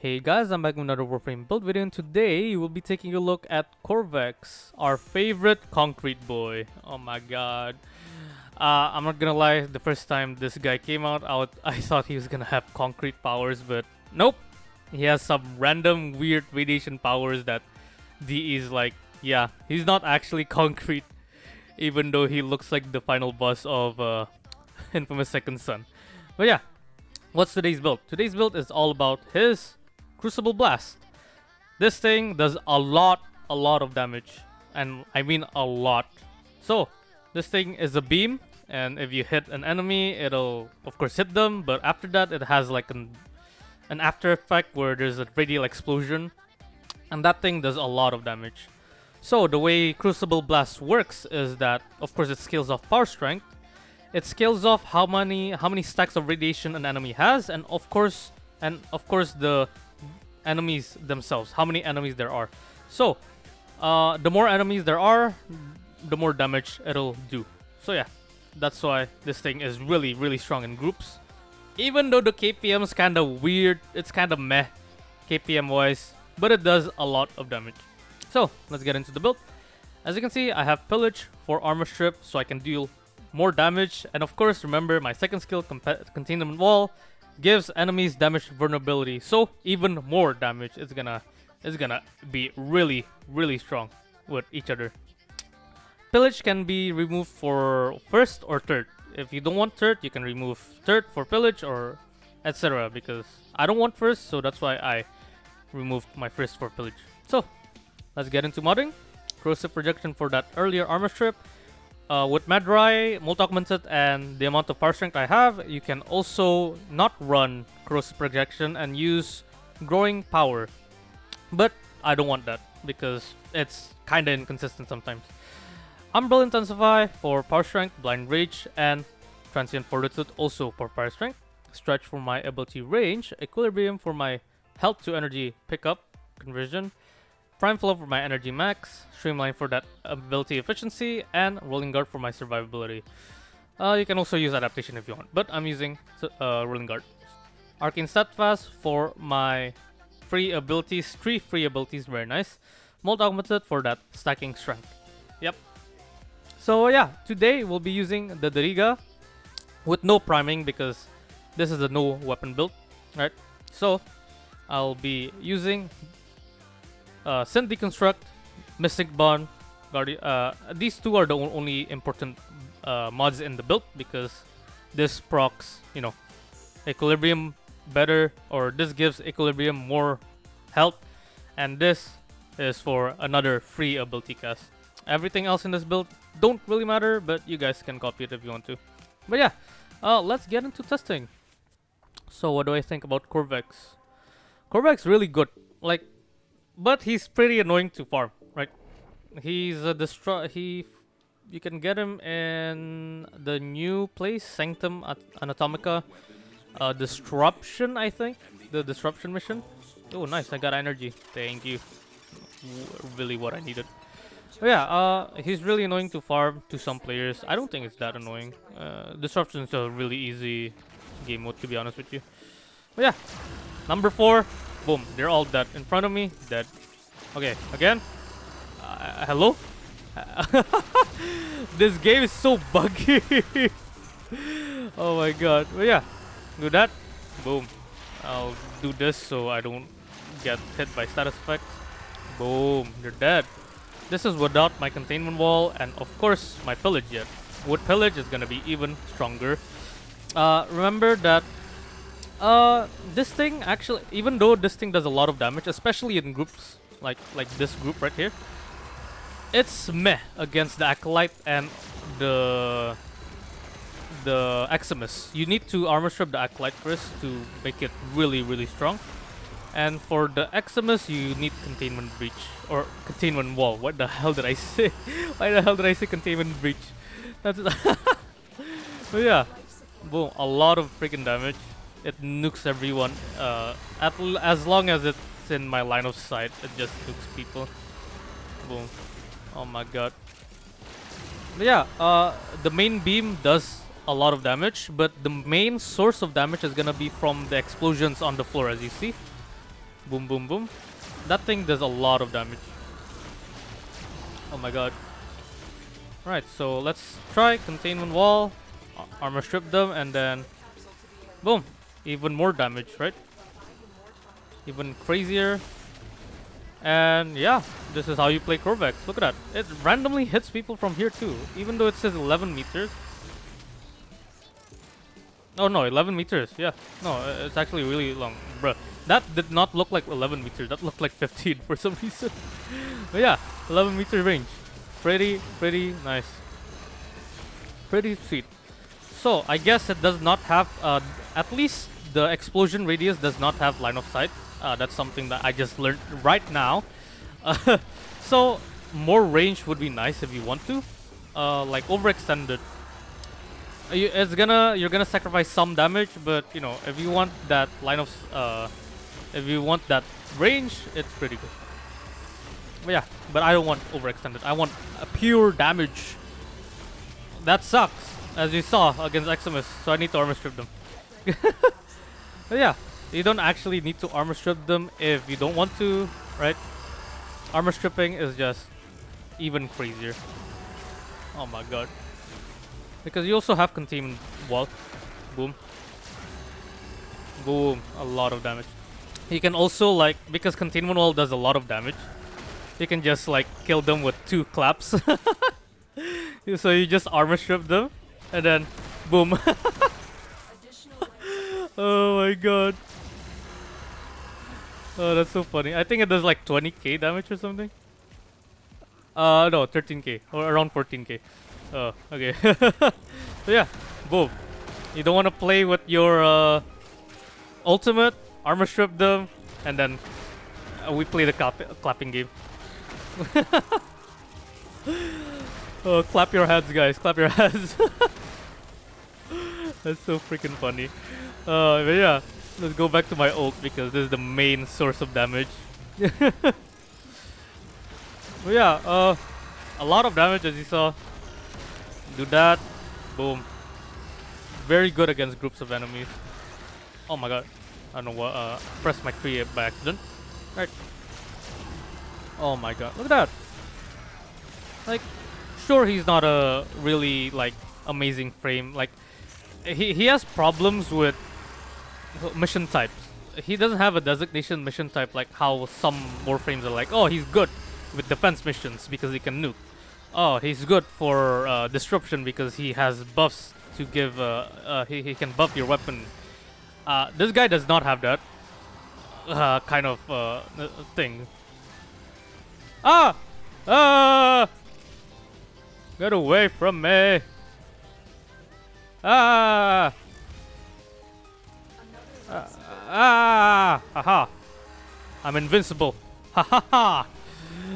Hey guys, I'm back with another Warframe build video, and today we'll be taking a look at Qorvex, our favorite concrete boy. Oh my god. I'm not gonna lie, the first time this guy came out, I thought he was gonna have concrete powers, but nope. He has some random weird radiation powers that DE is like, yeah, he's not actually concrete, even though he looks like the final boss of Infamous Second Son. But yeah, what's today's build? Today's build is all about his Crucible Blast. This thing does a lot of damage, and I mean a lot. So this thing is a beam, and if you hit an enemy, it'll of course hit them, but after that it has like an after effect where there's a radial explosion, and that thing does a lot of damage. So the way Crucible Blast works is that of course it scales off power strength. It scales off how many stacks of radiation an enemy has, and of course the enemies themselves, how many enemies there are. So the more enemies there are, the more damage it'll do. So yeah, that's why this thing is really strong in groups. Even though the KPM is kinda weird, it's kinda meh KPM wise, but it does a lot of damage. So let's get into the build. As you can see, I have Pillage for Armor Strip, so I can deal more damage, and of course remember my second skill, Containment Wall, gives enemies damage vulnerability, so even more damage is gonna be really strong with each other. Pillage can be removed for first or third. If you don't want third, you can remove third for Pillage or etc. Because I don't want first, so that's why I removed my first for Pillage. So let's get into modding. Corrosive Projection for that earlier armor strip. With Madrai, Multi-Augmented, and the amount of power strength I have, you can also not run Corrosive Projection and use Growing Power. But I don't want that because it's kinda inconsistent sometimes. Umbral Intensify for power strength, Blind Rage, and Transient Fortitude also for power strength. Stretch for my ability range, Equilibrium for my health to energy pickup conversion, Prime Flow for my energy max, Streamline for that ability efficiency, and Rolling Guard for my survivability. You can also use Adaptation if you want, but I'm using Rolling Guard. Arcane Steadfast for my free abilities, 3 free abilities, very nice. Multi-Augmented for that stacking strength. Yep. So yeah, today we'll be using the Diriga with no priming because this is a no weapon build, right? So I'll be using Synth Deconstruct, Mystic Bond, these two are the only important mods in the build because this procs, Equilibrium better, or this gives Equilibrium more health, and this is for another free ability cast. Everything else in this build don't really matter, but you guys can copy it if you want to. But yeah, let's get into testing. So what do I think about Qorvex? Qorvex really good, but he's pretty annoying to farm, right? He's a you can get him in the new place, Sanctum Anatomica, Disruption, I think, the Disruption mission. Oh, nice! I got energy. Thank you. Really, what I needed. But yeah, he's really annoying to farm to some players. I don't think it's that annoying. Disruption is a really easy game mode, to be honest with you. But yeah, number 4. Boom, they're all dead. In front of me, dead. Okay, again. Hello? This game is so buggy. Oh my god. But yeah, do that. Boom. I'll do this so I don't get hit by status effects. Boom, you're dead. This is without my containment wall and of course my pillage yet. With pillage is gonna be even stronger. Remember that this thing actually, even though this thing does a lot of damage, especially in groups like this group right here, it's meh against the Acolyte and the Eximus. You need to armor strip the Acolyte first to make it really strong. And for the Eximus, you need Containment Breach or Containment Wall. What the hell did I say? Why the hell did I say Containment Breach? That's but yeah, boom, a lot of freaking damage. It nukes everyone. As long as it's in my line of sight, it just nukes people. Boom. Oh my god. But yeah, the main beam does a lot of damage, but the main source of damage is gonna be from the explosions on the floor, as you see. Boom, boom, boom. That thing does a lot of damage. Oh my god. Right, so let's try containment wall, armor strip them, and then boom, even more damage, right? Even crazier. And yeah, this is how you play Qorvex. Look at that. It randomly hits people from here too, even though it says 11 meters. Oh no, 11 meters. Yeah, no, it's actually really long, bruh. That did not look like 11 meters. That looked like 15 for some reason. But yeah, 11 meter range. Pretty nice. Pretty sweet. So I guess it does not have, at least the explosion radius does not have line of sight. That's something that I just learned right now. So more range would be nice if you want to. Like overextended. You're gonna sacrifice some damage, but you know, if you want that line of, if you want that range, it's pretty good. But yeah, but I don't want overextended. I want a pure damage. That sucks, as you saw against Eximus, so I need to armor strip them. But yeah, you don't actually need to armor strip them if you don't want to, right? Armor stripping is just even crazier. Oh my god. Because you also have containment wall. Boom. Boom. A lot of damage. You can also like, because containment wall does a lot of damage, you can just like kill them with 2 claps. So you just armor strip them and then boom. Oh my god. Oh, that's so funny. I think it does like 20k damage or something. No, 13k or around 14k. Oh, okay. So yeah, boom. You don't want to play with your ultimate, armor strip them, and then we play the clapping game. Oh, clap your hands, guys. Clap your hands. That's so freaking funny. But yeah, let's go back to my ult because this is the main source of damage. But yeah, a lot of damage as you saw. Do that. Boom. Very good against groups of enemies. Oh my god. I don't know what, pressed my tree by accident. Right. Oh my god. Look at that. Like, sure he's not a really, like, amazing frame. Like, he has problems with mission types. He doesn't have a designation mission type like how some Warframes are like, oh, he's good with defense missions because he can nuke. Oh, he's good for disruption because he has buffs to give, he can buff your weapon. This guy does not have that kind of thing. Ah! Ah! Get away from me! Ah! Ah! Haha! I'm invincible! Ha ha ha!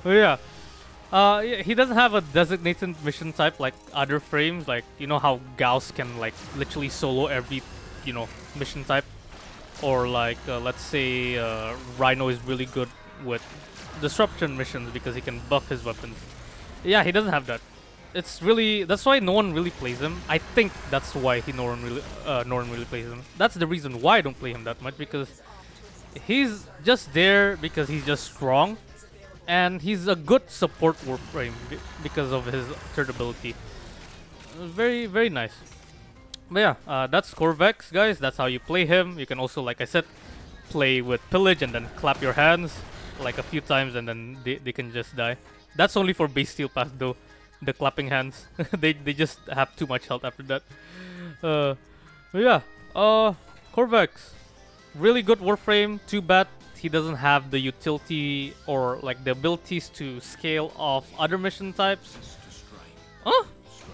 Yeah. Yeah, he doesn't have a designated mission type like other frames. Like, you know how Gauss can like literally solo every, you know, mission type, or like let's say Rhino is really good with disruption missions because he can buff his weapons. Yeah, he doesn't have that. It's really, that's why no one really plays him. I think that's why no one really plays him. That's the reason why I don't play him that much, because he's just there because he's just strong. And he's a good support Warframe because of his third ability. Very nice. But yeah, that's Qorvex, guys. That's how you play him. You can also, like I said, play with Pillage and then clap your hands like a few times and then they can just die. That's only for base steel pass though. The clapping hands. they just have too much health after that. But yeah, Qorvex. Really good Warframe. Too bad he doesn't have the utility or like the abilities to scale off other mission types. Huh?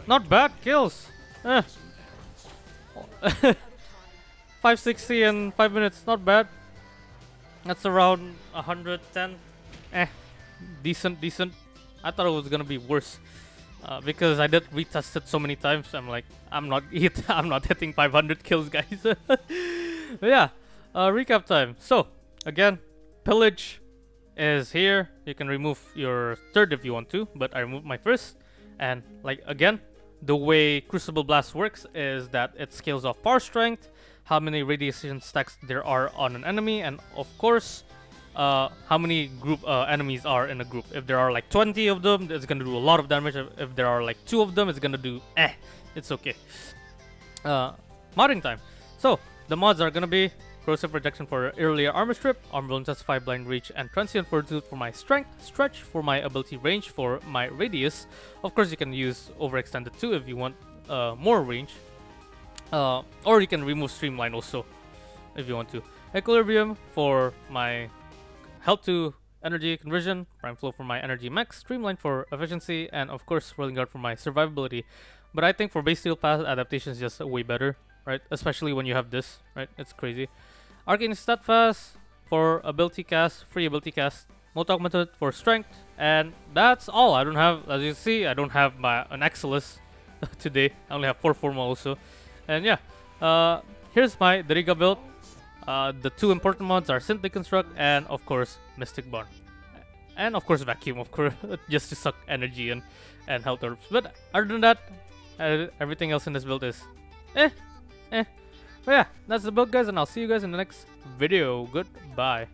Not bad kills. 560 in 5 minutes, not bad. That's around 110. Decent. I thought it was gonna be worse because I did retest it so many times. I'm like, I'm not hitting 500 kills, guys. But yeah, recap time. So again, Pillage is here. You can remove your third if you want to, but I removed my first. And like again, the way Crucible Blast works is that it scales off power strength, how many radiation stacks there are on an enemy, and of course, how many group enemies are in a group. If there are like 20 of them, it's gonna do a lot of damage. If there are like 2 of them, it's gonna do it's okay. Modding time. So the mods are gonna be corrosive protection for earlier armor strip, armor will intensify, blind reach, and transient fortitude for my strength, stretch for my ability, range for my radius. Of course, you can use overextended too if you want more range, or you can remove streamline also if you want to. Equilibrium for my health to energy conversion, prime flow for my energy max, streamline for efficiency, and of course swirling guard for my survivability. But I think for base steel path adaptation is just way better, right? Especially when you have this, right? It's crazy. Arcane stat fast for ability cast, free ability cast, Motok method for strength, and that's all. I don't have, as you see, I don't have an Exilus today. I only have 4 Forma also, and yeah, here's my Diriga build. The 2 important mods are Synth Deconstruct and of course Mystic Bond, and of course Vacuum, of course, just to suck energy and health herbs. But other than that, everything else in this build is But yeah, that's the build, guys, and I'll see you guys in the next video. Goodbye.